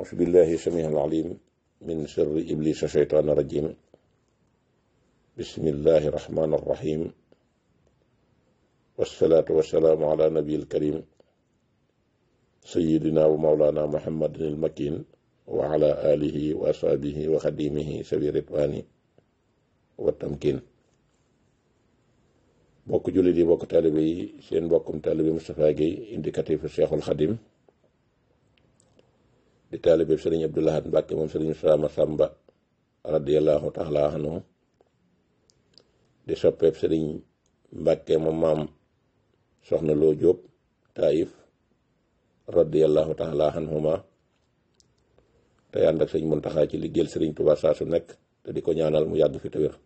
أعوذ بالله السميع العليم من شر إبليس الشيطان الرجيم بسم الله الرحمن الرحيم والصلاة والسلام على نبي الكريم سيدنا ومولانا محمد المكين وعلى آله وأصحابه وخديمه سبي الرضوان والتمكين. bokk jullit yi bokk taalibe yi seen mbokkum taalibe Moustapha Guèye indicatif Cheikhul Khadim di taalibe sëriñ Abdou Lahad Mbàkke moom sëriñ Sama Samba radiyallahu taala anhu di soppeeb sëriñ Mbàkke moom maam soxna Loo Jóob Taïf radiyallahu taala anhuma tey ànd ak sëñ Muntaxa ci liggéeyal sëriñ Tuubaa saa su nekk te di ko ñaanal mu yàgg fi te wér.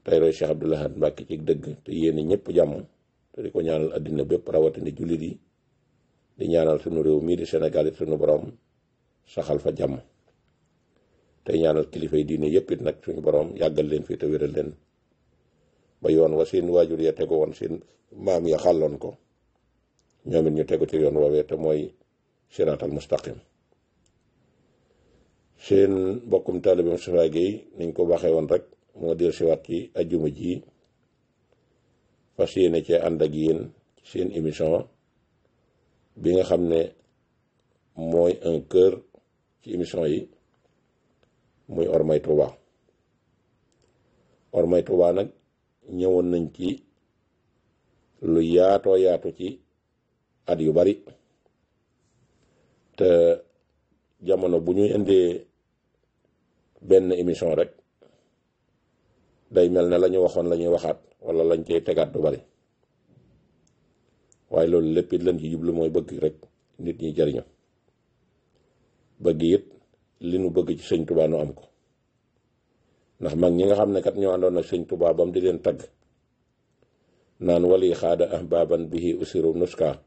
tey roy Cheikh Abdou Lahad Mbàkke ci dëgg te yéene ñëpp jàmm te di ko ñaanal àddina bépp rawatina jullit yi di ñaanal sunu réew mii di Sénégal it sunu borom saxal fa jàmm tey ñaanal kilifa yi diine yëpp it nag suñu borom yàggal leen fii te wéral leen ba yoon wa seen waajur ya tegu woon seen maam ya xàlloon ko ñoom it ñu tegu ci yoon woowee te mooy siraatal mustaqim. seen mbokkum taalibe Moustapha Guèye niñ ko waxee woon rek moo del siwaat ci ajjuma ji fas yéene cee ànd ak yéen ci seen émission bi nga xam ne mooy un cœur ci émission yi muy Ormay Touba. Ormay Touba nag ñëwoon nañ ci lu yaatoo yaatu ci at yu bari te jamono bu ñuy indee benn émission rek day mel ne la ñu waxoon la ñuy waxaat wala lañ cey tegaat du bari waaye loolu lépp it lañ ci jublu mooy bëgg rek nit ñi jariñu bëgg it li nu bëgg ci sëñ Touba nu am ko ndax mag ñi nga xam ne kat ñoo àndoon ak sëñ Touba bam di leen tagg naan wali xaada ahbaban bihi usiru nuska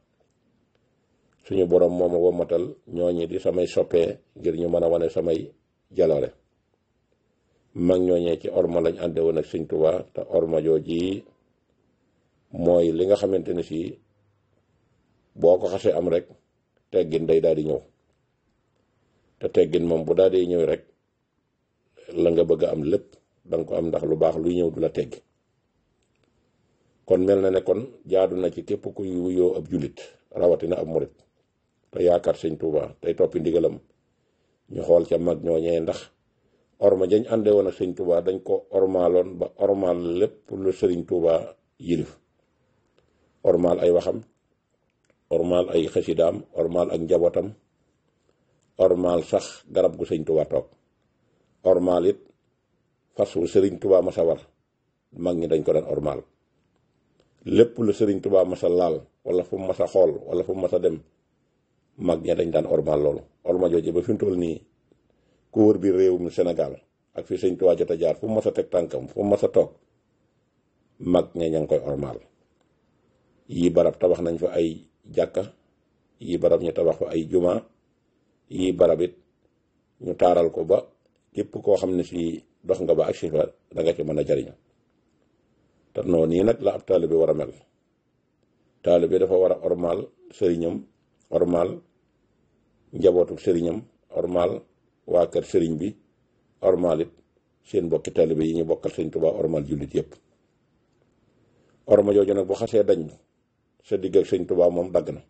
suñu borom mooma womatal ñooñi di samay soppee ngir ñu mën a wane samay jaloore mag ñooñee ci orma lañ ànde woon ak sëñ Touba te orma jooji mooy li nga xamante ne si boo ko xasee am rek teggin day daal di ñëw te teggin moom bu daal di ñëw rek la nga bëgg a am lépp danga ko am ndax lu baax luy ñëw du la tegg kon mel na ne kon jaadu na ci képp kuy wuyoo ab jullit rawatina ab murit te yaakaar sëñ Touba tey toppi ndigalam ñu xool ca mag ñooñee ndax orma jañ àndee woon ak sëñ Touba dañ ko ormaaloon ba ormaal lépp lu sëriñ Touba yilif ormaal ay waxam ormaal ay xasidaam ormaal ak njabootam ormaal sax garab gu sëñ Touba toog ormaal it fas wu sëriñ Touba masa war mag ñi dañ ko daan ormaal lépp lu sëriñ Touba masa laal wala fu mu masa xool wala fu mu masa dem mag ñi dañ daan ormaal loolu orma jooju ba fi mu toll nii ku wër bi réewum Sénégal ak fi sëñ Touba jot a jaar fu mu masa teg tànkam fu mu masa toog mag ña ña ngi koy ormaal yii barab tabax nañ fa ay jàkka yii barab ñu tabax fa ay juma yii barab it ñu taaral ko ba képp koo xam ne si dox nga ba agsi fa da nga ci mën a jariñu te noonu nii nag la ab taalibe war a mel taalibe dafa war a ormaal sëriñam ormaal njabootu sëriñam ormaal waa kër sëriñ bi ormaal it seen bokki taalibe yi ñu bokkal sëñ Touba ormaal jullit yépp orma jooju nag bu xasee dañ sa digg ak sëñ Touba moom dagg na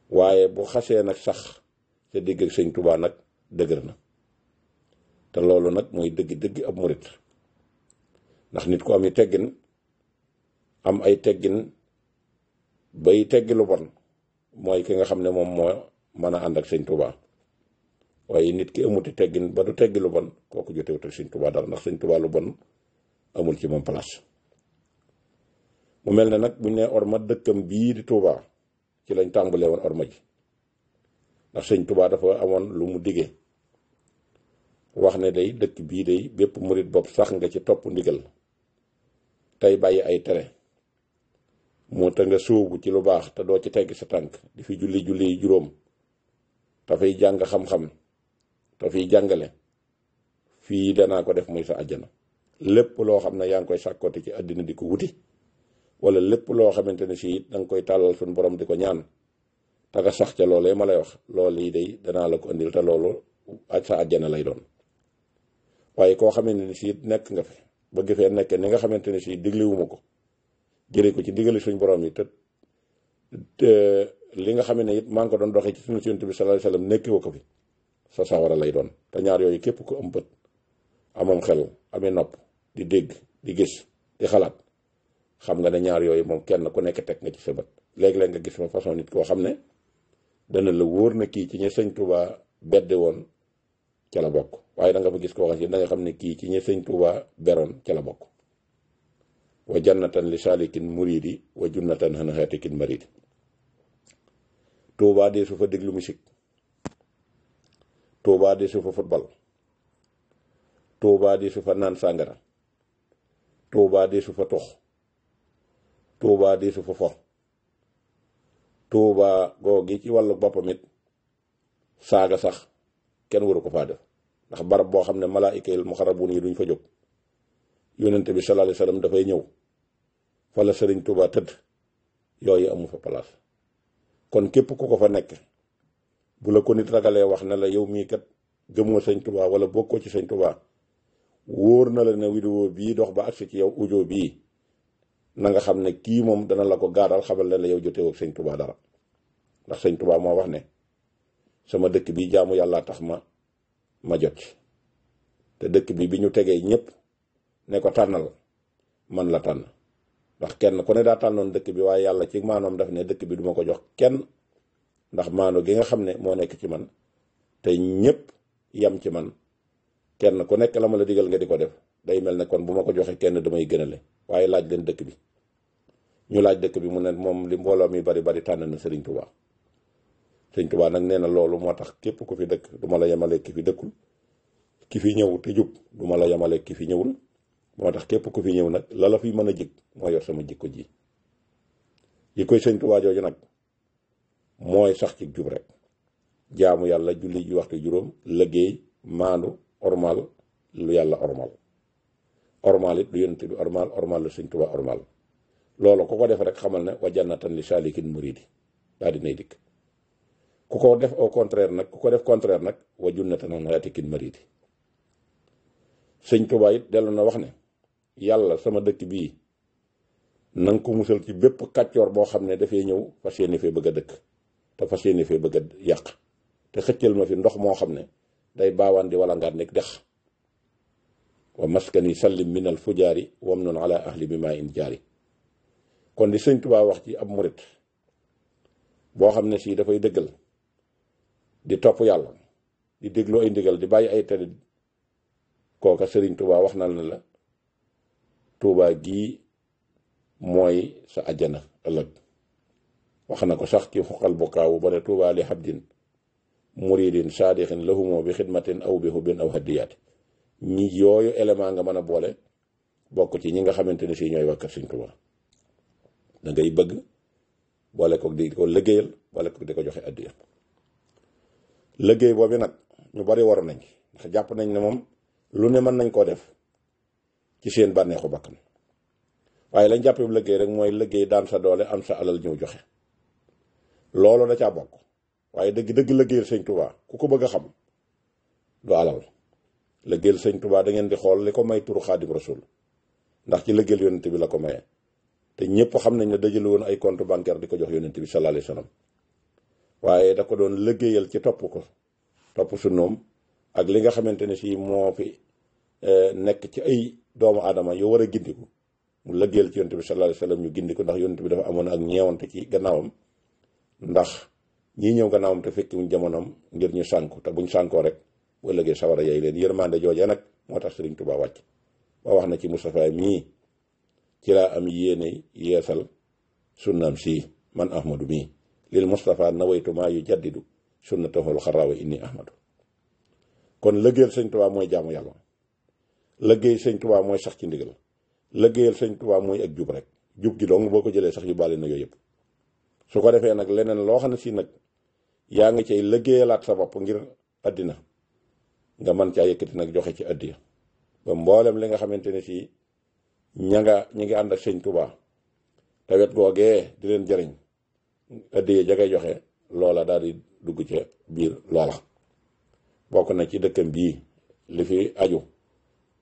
waaye bu xasee nag sax sa digg ak sëñ Touba nag dëgër na te loolu nag mooy dëgg ab murit ndax nit ku am yi teggin am ay teggin bay teggi lu bon mooy ki nga xam ne moom moo mën a ànd ak sëñ Touba waaye nit ki amuti teggin ba du teggi lu bon kooku jotewut ak sëñ Touba dara ndax sëñ Touba lu bon amul ci moom place. mu mel ne nag buñ ne orma dëkkam bii di Touba ci lañ tàmbalee woon orma ji ndax sëñ Touba dafa amoon lu mu diggee wax ne day dëkk bii day bépp murit bopp sax nga ci topp ndigal tey bàyyi ay tere moo te nga sóobu ci lu baax te doo ci tegg sa tànk di fi julli juróom te fay jàng xam-xam te fiy jàngale fii danaa ko def muy sa àjjana lépp loo xam ne yaa ngi koy sàkkoote ci àddina di ko wuti wala lépp loo xamante ne si da nga koy tàllal suñu borom di ko ñaan te nga sax ca loolee ma lay wax loolu yi day danaa la ko indil te loolu ak sa àjjana lay doon. waaye koo xamante ni si nekk nga fi bëgg fee nekk ni nga xamante ni si diglewuma ko jëlee ko ci digali suñ borom yi te li nga xam ne it maa ngi ko doon doxee ci sunu Yonent bi sallallahu alayhi wasallam nekkiwu ko fi sa sawara lay doon. te ñaar yooyu képp ku am bët amoom xel amee nopp di dégg di gis di xalaat xam nga ne ñaar yooyu moom kenn ku nekk teg nga ci sa bët. léeg-léeg nga gis ma façon nit koo xam ne dana la wóor na kii ci ñi Sëñ Tuubaa bedde woon ca la bokk, waaye da nga fa gis koo xam si da nga xam ne kii ci ñi Sëñ Tuubaa beroon ca la bokk. wa jannatan li saalikin muridi wa junnatan xan xaatikin maridi. Tuubaa dee su fa déglu musique, Tuubaa dee su fa football, Tuubaa dee su fa naan sàngara, Tuubaa dee su fa tox, Tuubaa dee su fa fo. Tuubaa googi ci wàllu boppam it saaga sax kenn waru ko faa def, ndax barab boo xam ne malaayika yi muxarrabuun yi duñ fa jóg. yonente bi sallallahu alayhi wasallam dafay ñëw fa la sëriñ Tuubaa tëdd, yooyu amu fa place. kon képp ku ko fa nekk bu la ko nit ragalee wax ne la yow mii kat gëmoo sëñ Tuubaa wala bokkoo ci sëñ Tuubaa, wóor na la ne vidéo bii dox ba agsi ci yow audio bii na nga xam ne kii moom dana la ko gaaral xamal ne la yow jotewoo ak sëñ Tuubaa dara. ndax sëñ Tuubaa moo wax ne sama dëkk bi jaamu yàlla tax ma jot ci, te dëkk bi ñu tegee ñëpp ne ko tànnal man la tànn. ndax kenn ku ne daa tànnoon dëkk bi, waaye yàlla ci maanoom daf ne dëkk bi duma ko jox kenn, ndax maano gi nga xam ne moo nekk ci man te ñëpp yam ci man, kenn ku nekk la ma la digal nga di ko def. day mel ne kon bu ma ko joxee kenn damay gënale. waaye laaj leen dëkk bi, ñu laaj dëkk bi mu ne moom li mbooloo mi bari bari tànn na Sëriñ Tuubaa. Sëriñ Tuubaa nag nee na loolu moo tax képp ku fi dëkk du ma la yemale ki fi dëkkul, ki fi ñëw te jub du ma la yemale ki fi ñëwul. moo tax képp ku fi ñëw nag la fi mën a jik moo yor sama jikko ji. jikkoy Sëñ Tuubaa jooju nag mooy sax ci jub rek, jaamu yàlla, julli ji waxtu juróom, liggéey, maandu, ormal lu yàlla ormal it lu yonent bi ormal la Sëñ Tuubaa ormal. loolu ku ko def rek xamal ne wa jannatan li saalikin muridi daal dinay dikk. ku ko def au contraire nag, ku ko def contraire nag wa junnatan an haatikin maridi. Sëñ Tuubaa it dellu na wax ne yàlla sama dëkk bii na nga ko musal ci bépp kàccoor boo xam ne dafay ñëw fas yéene fee bëgg a dëkk te fas yéene fee bëgg a yàq, te xëccal ma fi ndox moo xam ne day baawaan di wala ngaat nekk dex. wa maskani sallim min al fujaari wam noon ala ahli bi maa in jaari. kon di Sëñ Tuubaa wax ci ab murit boo xam ne si dafay dëggal di topp yàlla di dégloo ay ndigal di bàyyi ay tere, kooka Sëriñ Tuubaa wax na la Tuubaa gii mooy sa àjjana ëllëg. wax na ko sax ci xuqal bukaawu ba ne Tuubaa li habdin muridin saadixin lahumoo bi xidmatin aw bi hubbin aw hadiyaati. ñi yooyu élément nga mën a boole bokk ci ñi nga xamante ne si ñooy wàkkat Sëñ Tuubaa. da ngay bëgg boole ko di ko liggéeyal, boole ko di ko joxe addiya. liggéey boobu nag ñu bari waroon nañ ndax jàpp nañ ne moom lu ne mën nañ koo def ci seen bànneexu bakkan, waaye lañ jàppee liggéey rek mooy liggéey daan sa doole am sa alal ñëw joxe. loolu da caa bokk, waaye dëgg liggéeyal Sëñ Tuubaa ku ko bëgg a xam du alal. liggéeyal Sëñ Tuubaa da ngeen di xool li ko may turu Xaadim Rasul, ndax ci liggéeyal yonent bi la ko maye. te ñëpp xam nañ ne dajale woon ay compte bancaire di ko jox yonent bi sallallahu alayhi wasallam, waaye da ko doon liggéeyal ci topp ko, topp sunnoom ak li nga xamante ne si moo fi nekk ci ay doomu aadama yoo war a gindiku. mu liggéeyal ci yonent bi sallallahu alayhi wasallam ñu gindiku, ndax yonent bi dafa amoon ak ñeewante ci gannaawam, ndax ñii ñëw gannaawam te fekki wuñ jamonoom ngir ñu sànku, te buñ sànkoo rek bu ëllëgee sawara yey leen. yërmande joojee nag moo tax Sëriñ Tuubaa wàcc ba wax na ci Moustapha mii ci laa am yéene yeesal sunnaam sii man ahmadu mii lil Moustapha nawaytu maa yu jaddidu sunnatahul xaraawa inni ahmadu. kon liggéeyal Sëñ Tuubaa mooy jaamu yàlla, liggéey Sëñ Tuubaa mooy sax ci ndigal, liggéeyal Sëñ Tuubaa mooy ak jub rek. jub gi dong boo ko jëlee sax yu bàle na yooyu yëpp. su ko defee nag leneen loo xam ne si nag yaa ngi cay liggéeyalaat sa bopp ngir àddina, nga mën caa yëkkati nag joxe ci addiya ba mboolem li nga xamante ne si ñi ngi ànd ak Sëñ Tuubaa te wet googee di leen jëriñ addiya ja ngay joxe loola daal di dugg ca biir loola. bokk na ci dëkkam bii li fi aju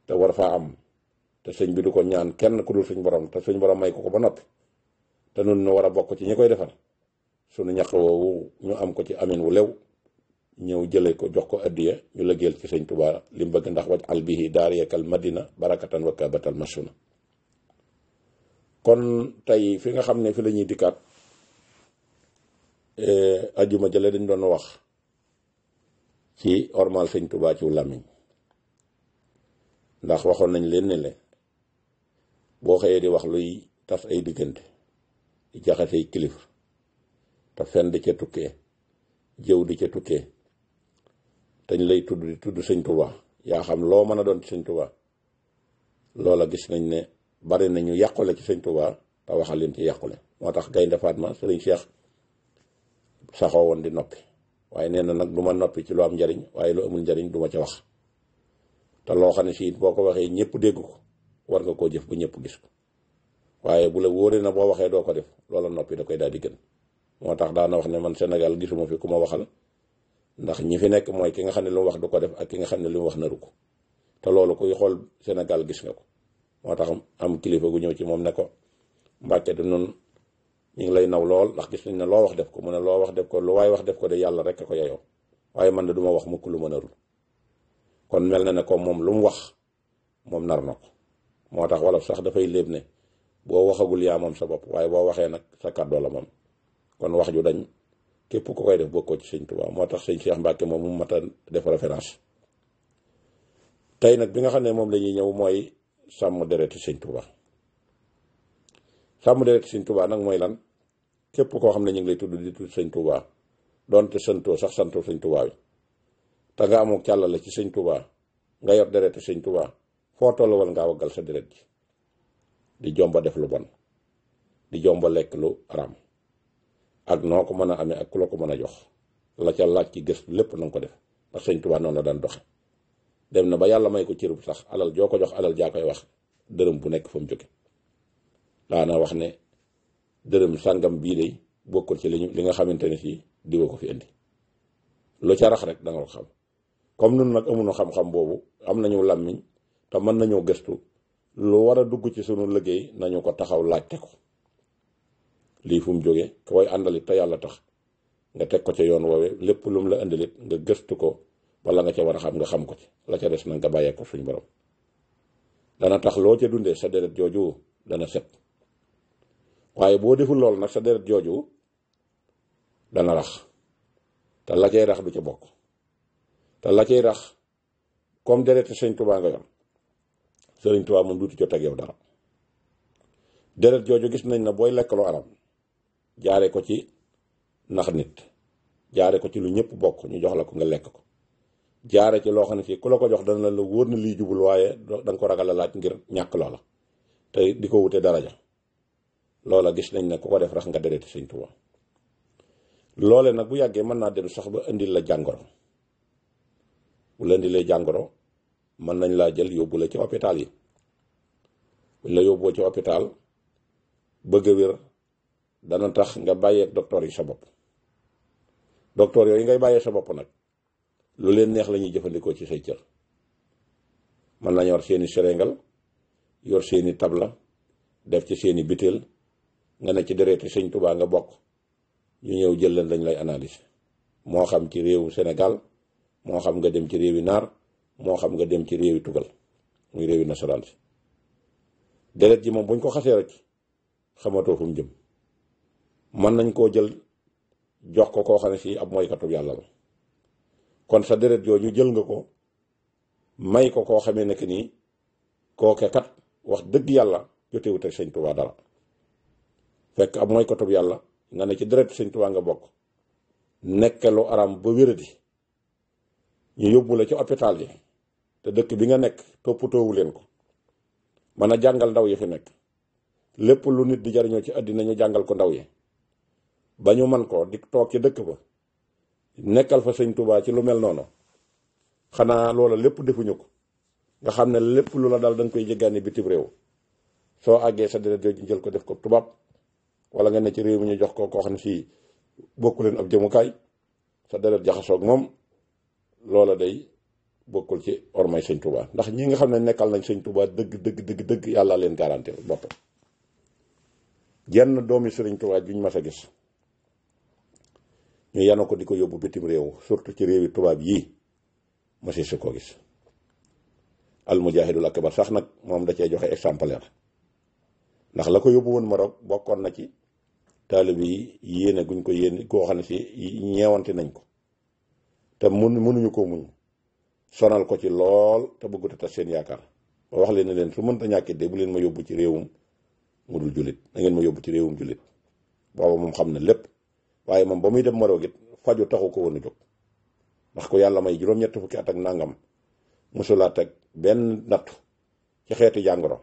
te war faa am te sëñ bi du ko ñaan kenn ku dul suñ borom te suñ borom may ko ba noppi te nun ñu war a bokk ci ñi koy defar sunu ñaq woowu ñu am ko ci amin wu lew ñëw jële ko jox ko addiya ñu lëggeel ci sëñ Tuubaa li mu bëgg ndax waj al bihi daariyakal madina barakatan wa kabatal masuna. kon tey fi nga xam ne fi la ñuy dikkaat ajjuma jële dañ doon wax ci ormal sëñ Tuubaa ci làmmiñ ndax waxoon nañ leen ne le boo xëyee di wax luy tas ay diggante di jaxasey kilif te fen di ca tukkee jëw di ca tukkee dañ lay tudd di tudd sëñ Tuubaa yaa xam loo mën a doon ci sëñ Tuubaa loola gis nañ ne bari nañu yàqule ci sëñ Tuubaa te waxal leen ci yàqule. moo tax Gaynde Fatma sëriñ Cheikh saxoo woon di noppi waaye nee na nag du ma noppi ci lu am njariñ waaye lu amul njariñ du ma ca wax te loo xam ne si boo ko waxee ñëpp dégg ko war nga koo jëf ba ñëpp gis ko waaye bu la wóoree na boo waxee doo ko def loola noppi da koy daal di gën. moo tax daana wax ne man Sénégal gisuma fi ku ma waxal ndax ñi fi nekk mooy ki nga xam ne lu mu wax du ko def ak ki nga xam ne lu mu wax naru ko te loolu kuy xool Sénégal gis nga ko. moo tax am kilifa gu ñëw ci moom ne ko Mbàkke de noonu ñu ngi lay naw lool ndax gis nañ ne loo wax def ko mu ne loo wax def ko lu waaye wax def ko de yàlla rek a ko yeyoo waaye man de du ma wax mukk lu ma narul. kon mel na ne ko moom lu mu wax moom nar na ko. moo tax wolof sax dafay léeb ne boo waxagul yaa moom sa bopp waaye boo waxee nag sa kàddoo la moom. kon wax ju dañ képp ku koy def bokkoo ci sëñ Tuubaa moo tax sëñ Cheikh Mbacke moom mu mat a def référence. tey nag bi nga xam ne moom la ñuy ñëw mooy sàmm dereti sëñ Tuubaa. sàmm dereti sëñ Tuubaa nag mooy lan képp koo xam ne ñu ngi lay tudd di tudd sëñ Tuubaa doonte santoo sax santoo sëñ Tuubaa wi te nga amoo càllale ci sëñ Tuubaa nga yor dereti sëñ Tuubaa foo tollu wal ngaa waggal sa deret ji di jomba def lu bon di jomba lekk lu araam ak noo ko mën a amee ak ku la ko mën a jox la ca laaj ci gëstu lépp na nga ko def ndax sëñ Tuubaa noonu la daan doxe dem na ba yàlla may ko cërub sax alal joo ko jox alal jaa koy wax dërëm bu nekk fa mu jóge daana wax ne dërëm sàngam bii de bokkul ci li nga xamante ne fii diwa ko fi indi lu ca rax rek da nga ko xam. comme nun nag amuñu xam-xam boobu am nañu làmmiñ te mën nañoo gëstu lu war a dugg ci sunu liggéey nañu ko taxaw laajte ko lii fu mu jógee koy àndalit te yàlla tax nga teg ko ca yoon woowee lépp lu mu la indilit nga gëstu ko wala nga ca war a xam nga xam ko ci la ca des na nga bàyyee ko suñ borom dana tax loo ca dundee sa deret jooju dana set waaye boo deful loolu nag sa deret jooju dana rax te la cay rax du ca bokk te la cay rax comme deret sëñ Tuubaa nga yor sëriñ Tuubaa moom duutu jot ak yow dara. deret jooju gis nañ na booy lekk lu aram jaare ko ci nax nit jaare ko ci lu ñëpp bokk ñu jox la ko nga lekk ko jaare ci loo xam ne fii ku la ko jox dana la wóor na lii jubul waaye da nga ko ragal a laaj ngir ñàkk loola te di ko wute daraja loola gis nañ ne ku ko def rax nga dereti sëñ Tuubaa. loole nag bu yàggee mën naa dem sax ba indil la jàngoro bu la indilee jàngoro mën nañ laa jël yóbbu la ci hôpital yi buñ la yóbboo ci hôpital bëgg a wér dana tax nga bàyyeek docteur yi sa bopp docteur yooyu ngay bàyyee sa bopp nag lu leen neex la ñuy jëfandikoo ci say cër mën nañ yor seeni séréngal yor seeni tabla def ci seeni bitéel nga ne ci dereeti sëñ Tuubaa nga bokk ñu ñëw jël leen dañ lay analyser moo xam ci réewu Sénégal moo xam nga dem ci réewi naar moo xam nga dem ci réewi tugal muy réewi nasaraan si deret ji moom buñ ko xasee rek xamatoo fu mu jëm mën nañ koo jël jox ko koo xam ne si ab mooykatu yàlla la kon sa deret jooju jël nga ko may ko koo xamee nekk nii kooke kat wax dëgg yàlla jotewut ak sëñ Tuubaa dara fekk ab mooykatu yàlla nga ne ci deret sëñ Tuubaa nga bokk nekk lu aram ba wéradi ñu yóbbu la ci hôpital yi te dëkk bi nga nekk toppatoowu leen ko mën a jàngal ndaw yi fi nekk lépp lu nit di jariñoo ci àddina ñu jàngal ko ndaw yi ba ñu man ko di toog ci dëkk ba nekkal fa sëñ Tuubaa ci lu mel noonu xanaa loola lépp defuñu ko nga xam ne lépp lu la dal da nga koy jéggaani bitim réew soo àggee sa deret jooju jël ko def ko tubaab wala nga ne ci réew mi ñu jox ko koo xam ne fii bokku leen ab jëmukaay sa deret jaxasoog moom loola day bokkul ci ormay sëñ Tuubaa ndax ñi nga xam ne nekkal nañ sëñ Tuubaa dëgg yàlla leen garanti boppam. jenn doomi sëriñ Tuubaa juñ mas a gis ñu yanu ko di ko yóbbu bitim réew surtout ci réewi tubaab yii masi su ko gis. almujahidul akbar sax nag moom da cee joxe exemplaire ndax la ko yóbbu woon Maroc bokkoon na ci taalib yi yéene guñ ko yéene koo xam ne si ñeewante nañ ko te mënuñu ko muñ sonal ko ci lool te bëggut a tas seen yaakaar ba wax leen ne leen su mënta ñàkkit de bu leen ma yóbbu ci réewum mu dul jullit da ngeen ma yóbbu ci réewum jullit booba moom xam na lépp waaye moom ba muy dem Maroc it faju taxu ko woon a jóg ndax ko yàlla may juróom-ñett fukki at ak nangam mosulaa teg benn nattu ci xeeti jàngoro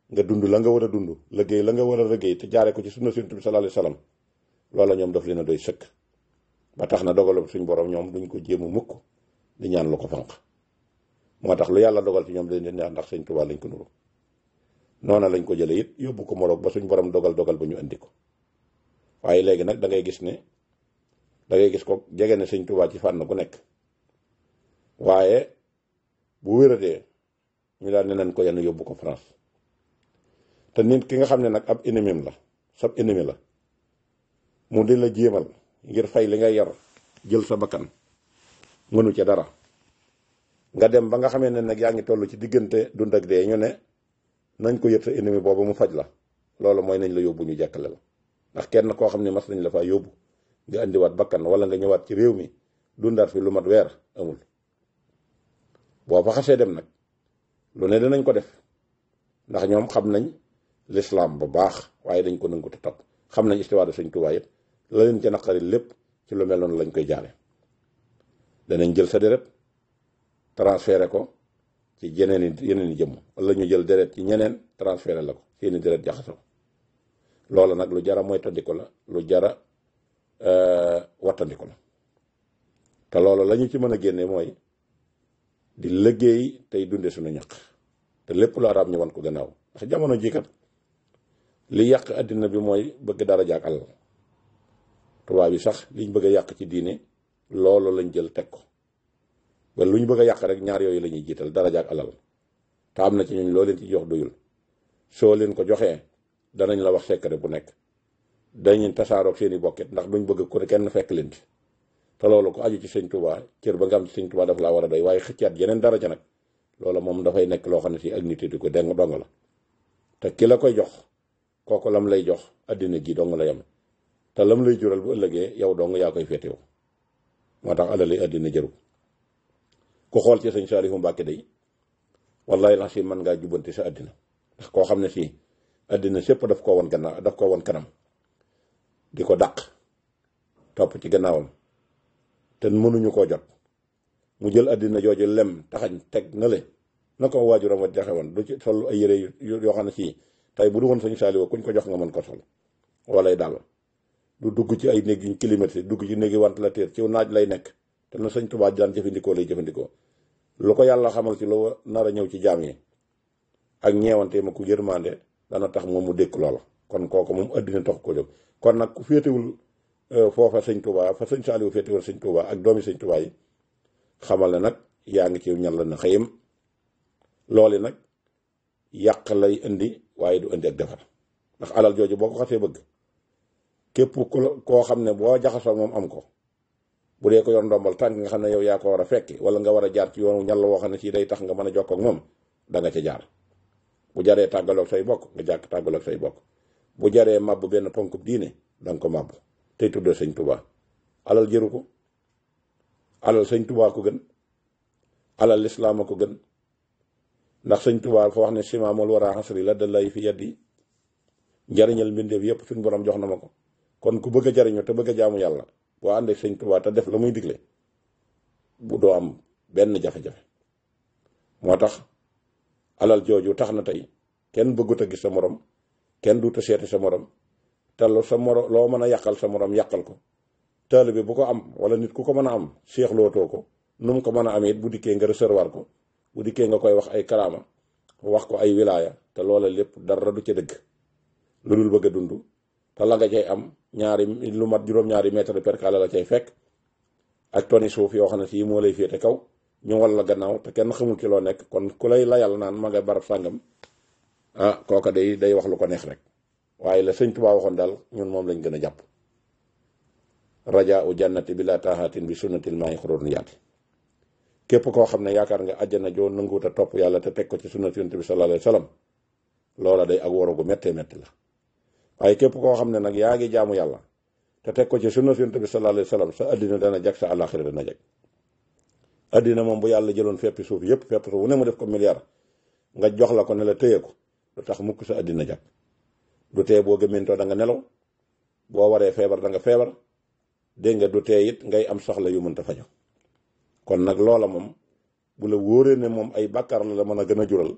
nga dund la nga war a dund liggéey la nga war a liggéey te jaare ko ci sunna Yonent bi sallallahu alayhi wasallam loola ñoom daf leen a doy sëkk ba tax na dogalu suñ borom ñoom duñ ko jéemu mukk di ñaan lu ko fanq moo tax lu yàlla dogal ci ñoom dañ leen neex ndax sëñ Tuubaa lañ ko nuru noona lañ ko jële it yóbbu ko Maroc ba suñ borom dogal ba ñu indi ko waaye léegi nag da ngay gis ko jege ne sëñ Tuubaa ci fànn gu nekk waaye bu wéradee ñu daal ne nañ ko yenn yóbbu ko France te nit ki nga xam ne nag ab ennemi la sab ennemi la mu di la jéemal ngir fay li ngay yar jël sa bakkan mënu ca dara nga dem ba nga xamee ne nag yaa ngi toll ci diggante dund ak dee ñu ne nañ ko yët sa ennemi boobu mu faj la loolu mooy nañ la yóbbu ñu jekkale la ndax kenn koo xam ne mas nañ la faa yóbbu nga indiwaat bakkan wala nga ñëwaat ci réew mi dundaat fi lu mat weer amul boo fa xasee dem nag lu ne dinañ ko def ndax ñoom xam nañ lislaam bu baax waaye dañ ko nangu te topp xam nañ istiwaada sëñ Tuubaa yëpp la leen ca naqari lépp ci lu mel noonu lañ koy jaare danañ jël sa deret transféré ko ci yeneen i jëmm wala ñu jël deret ci ñeneen transféré la ko seeni deret jaxasoo loolu nag lu jara mooy tandiko la lu jara wattandiko la te loolu la ñu ci mën a génne mooy di liggéey tey dunde suñu ñaq te lépp lu araam ñu wan ko gannaaw ndax jamono ji kat li yàq àddina bi mooy bëgg dara jaak alal tubaab bi sax liñ bëgg a yàq ci diine loolu lañ jël teg ko ba lu ñu bëgg a yàq rek ñaar yooyu la ñuy jiital dara jaak alal te am na ci ñun loo leen ci jox doyul soo leen ko joxee danañ la wax secret bu nekk dañuy tasaaroog seeni bokket ndax duñ bëgg ko kenn fekk leen ci te loolu ko aju ci sëñ Tuubaa cër ba nga am ci sëñ Tuubaa daf laa war a doy waaye xëccaat yeneen daraja nag loolu moom dafay nekk loo xam ne si ak nit di ko deng dong la te ki la koy jox kooku lam lay jox àddina gi dong la yem te lam lay jural bu ëllëgee yow dong yaa koy féetewoo moo tax alali àddina jëru ku xool ci sëñ Saalihu Mbàkke day wallahi la si mën ngaa jubbanti sa àddina ndax koo xam ne si àddina sépp daf koo won gannaaw daf koo won kanam di ko dàq topp ci gannaawam te mënuñu koo jot mu jël àddina jooju lem taxañ teg na le na ko waajuram wa joxe woon du ci sol ay yére yoo xam ne si tey bu du woon sëñ Saalihu kuñ ko jox nga mën ko sol walay daal du dugg ci ay néeg yuñ climatisé dugg ci néegi ventilateur ci naaj lay nekk te na sëñ Tuubaa daan jëfandikoo lay jëfandikoo lu ko yàlla xamal ci lu nar a ñëw ci jaam yi ak ñeewante ma ku yërmande dana tax moom mu dékk loola kon kooku moom àddina tax ko jóg kon nag ku féetewul foofa sëñ Tuubaa fa sëñ Saalihu féetewul sëñ Tuubaa ak doomi sëñ Tuubaa yi xamal ne nag yaa ngi ci ñal la na xëyam loolu nag yàq lay indi waaye du indi ak defar ndax alal jooju boo ko xasee bëgg képp koo xam ne boo jaxasoo moom am ko bu dee ko yor ndombal tànk nga xam ne yow yaa ko war a fekki wala nga war a jaar ci yoonu ñal woo xam ne si day tax nga mën a jokkoo ak moom da nga ca jaar bu jaree tàggaloog say bokk nga jàkk tàggaloog say bokk bu jaree màbb benn ponk diine danga ko màbb tey tuddee sëñ Tuubaa alal jëru ko alal sëñ Tuubaa ko gën alal lislaam a ko gën ndax sëñ Tuubaa fa wax ne simaamul wara xasri la da lay fi yaddi njariñal mbindeef yépp suñ borom jox na ma ko kon ku bëgg a jariñu te bëgg a jaamu yàlla boo àndee sëñ Tuubaa te def la muy digle bu doo am benn jafe-jafe moo tax alal jooju tax na tey kenn bëggut a gis sa morom kenn duuta seeti sa morom te sa morom loo mën a yàqal sa morom yàqal ko taalibe bu ko am wala nit ku ko mën a am seexlootoo ko nu mu ko mën a amee it bu dikkee nga recevoir ko bu dikkee nga koy wax ay karaama wax ko ay wilaaya te loola lépp dara du ca dëgg lu dul bëgg a dund te la nga cay am lu mat juróom-ñaari mètre percale la cay fekk ak toni suuf yoo xam ne si moo lay féete kaw ñu wal la gannaaw te kenn xamul ci loo nekk. kon ku lay layal naan ma nga barab sàngam kooka day wax lu ko neex rek. waaye la sëñ Tuubaa waxoon daal ñun moom lañ gën a jàpp. rajaa u jannati bi la taaxaatin bi sunnatil maayi xuróon yaati. képp koo xam ne yaakaar nga àjjana joo nanguwut a topp yàlla te teg ko ci sunnat yonent bi sallallahu alayhi wa sallam loola day ak waru gu méttee métti la. waaye képp koo xam ne nag yaa ngi jaamu yàlla te teg ko ci sunnat yonent bi sallallahu alayhi wa sallam sa addina dana jag, sa àllaaxira dana jag. addina moom bu yàlla jëloon feppi suuf yëpp fepp suuf wu ne mu def ko milliard nga jox la ko ne la téye ko lu tax mukk sa addina jag. du tee boo gëmentoo da nga nelaw, boo waree feebar da nga feebar, dégg nga du tee it ngay am soxla yu mënta faju. kon nag loola moom bu la wóoree ne moom ay bàkkaar la mën a gën a jural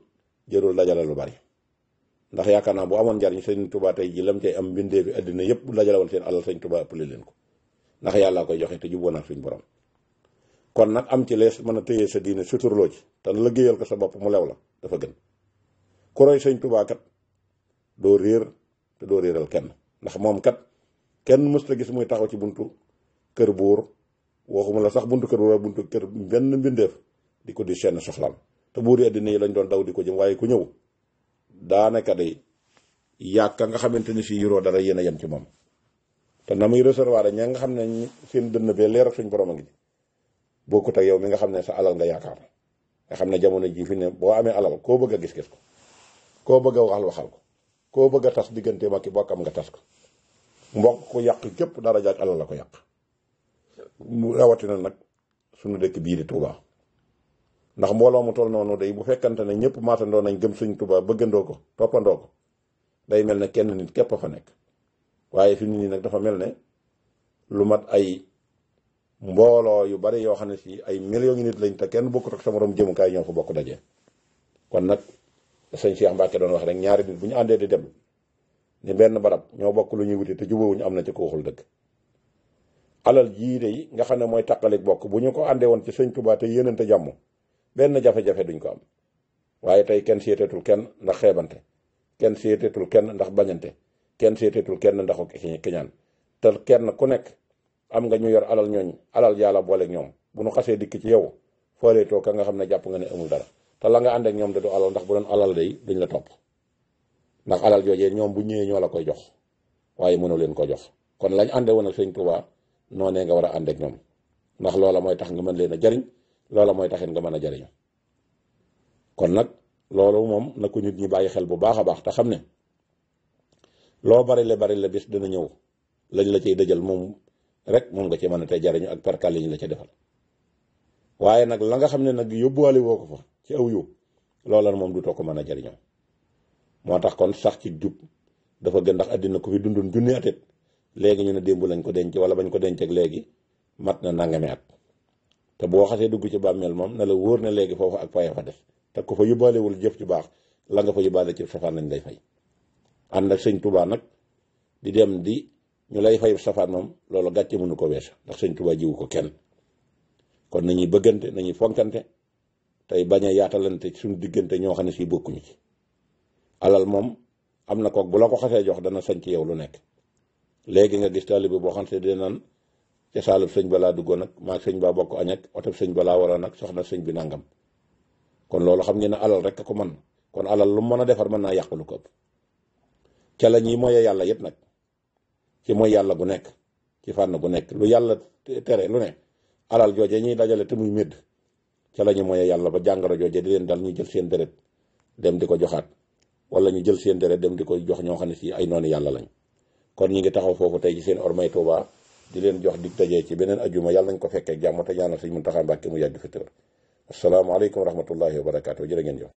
jërul dajale lu bari. ndax yaakaar naa bu amoon njariñ sëñ Tuubaa tey ji lam cay am mbindee fi àddina yëpp bu dajale woon seen alal sëñ Tuubaa ëppale leen ko, ndax yàllaa koy joxe te juboo naag suñ borom. kon nag am ci lees mën a téye sa diine suturloo ci te liggéeyal ko sa bopp mu lew la dafa gën. ku roy sëñ Tuubaa kat doo réer te doo réeral kenn, ndax moom kat kenn mës ta gis muy taxaw ci buntu kër buur, waxuma la sax buntu kër buur, buntu kër benn mbindeef di ko di seen soxlaam. te buuri àddina yi lañ doon daw di ko jëm, waaye ku ñëw daanaka day yàgg nga xamante ni si yuroo dara yéen a yem ci moom. te na muy recevoir ña nga xam ne seen dënn bee leer ak suñ borom a ngi bokkut ak yow mi nga xam ne sa alal nga yaakaar. nga xam ne jamono jii fi ne boo amee alal koo bëgg a gis-gis ko, koo bëgg a waxal ko, koo bëgg a tas diggante ma ki bokkam nga tas ko. mbokk ko yàq képp dara jaag alal la ko yàq. mu rawatina nag suñu dëkk bii di Touba. ndax mbooloo mu toll noonu day bu fekkante ne ñëpp maatandoo nañ gëm Sëñ Tuubaa bëggandoo ko toppandoo ko day mel ne kenn nit képp a fa nekk. waaye fi nit ñi nag dafa mel ne lu mat ay mbooloo yu bari yoo xam ne si ay millions nit lañ te kenn bokkut ak sa morom jëmukaay ñoo fa bokk daje. kon nag sëñ Cheikh Mbacke doon wax rek ñaari nit bu ñu àndee di dem ni benn barab ñoo bokk lu ñuy wuti te jubóowuñu am na ci ko waxul dëgg. alal jii de nga xam ne mooy taqalik bokk bu ñu ko àndee woon ci Sëñ Tuubaa te yéenante jàmm benn jafe-jafe duñ ko am. waaye tey kenn seeteetul kenn ndax xeebante, kenn seeteetul kenn ndax bañante, kenn seeteetul kenn ndax kiñaan. te kenn ku nekk am nga ñu yor alal ñooñ alal yàlla booleeg ñoom bu nu xasee dikk ci yow fooleetoo ka nga xam ne jàpp nga ne amul dara te la nga ànd ak ñoom da du alal, ndax bu doon alal day duñ la topp. ndax alal joojee ñoom bu ñëwee ñoo la koy jox waaye mënu leen ko jox. kon lañ ànde woon ak Sëñ Tuubaa noonee nga war a ànd ak ñoom, ndax loola mooy tax nga mën leen a jariñ, loola mooy taxit nga mën a jariñu. kon nag loolu moom na ko nit ñi bàyyi xel bu baax a baax te xam ne loo bari la bis dina ñëw lañ la cay dëjal moom rek moom nga ci mën a tey jariñu ak perkal yi ñu la ca defal. waaye nag la nga xam ne nag yóbbuwaale woo ko fa ci aw yu loola moom du too ko mën a jariñoo. moo tax kon sax ci jub dafa gën, ndax àddina ko fi dundun junni atit léegi ñu ne démb lañ ko denc wala bañ ko denc ak léegi mat na nangami at. te boo xasee dugg ci bàmmeel moom na la wóor ne léegi foofu ak faya fa def te ko fa yóbbaalewul jëf ci baax la nga fa yóbbaale ci safaan lañ lay fay. ànd ak Sëñ Tuubaa nag di dem di ñu lay fay safaan moom loolu gàcce mënu ko wees, ndax Sëñ Tuubaa jiwu ko kenn. kon nañuy bëggante, nañuy fonkante tey bañ a yaatalante suñu diggante ñoo xam ne si bokkuñu ci. alal moom am na kook bu la ko xasee jox dana sañ ci yow lu nekk. léegi nga gis taalibe boo xam ne dina naan ca saalub sëñ balaa duggoon nag maag sëñ baa bokk añ ak oto sëñ balaa waroon nag soxna sëñ bi nangam. kon loolu xam ngeen ne alal rek a ko mën. kon alal lu mën a defar mën naa yàq lu ko ëpp. ca la ñuy moye yàlla yëpp nag ci mooy yàlla gu nekk ci fànn gu nekk lu yàlla tere lu ne alal jooje ñuy dajale te muy médd ca la ñuy moye yàlla ba jàngoro jooje di leen dal ñu jël seen deret dem di ko joxaat wala ñu jël seen deret dem di ko jox ñoo xam ne si ay noonu yàlla lañ. kon ñi ngi taxaw foofu tey ci seen ormay Touba di leen jox dig dajee ci beneen ajuma yàlla nañ ko fekkee jàmm te ñaanal Sëñ Muntaxa Mbàkke mu yàgg fi tër. asalaamaaleykum wa rahmatullahi wa barakaatu jërë ngeen jox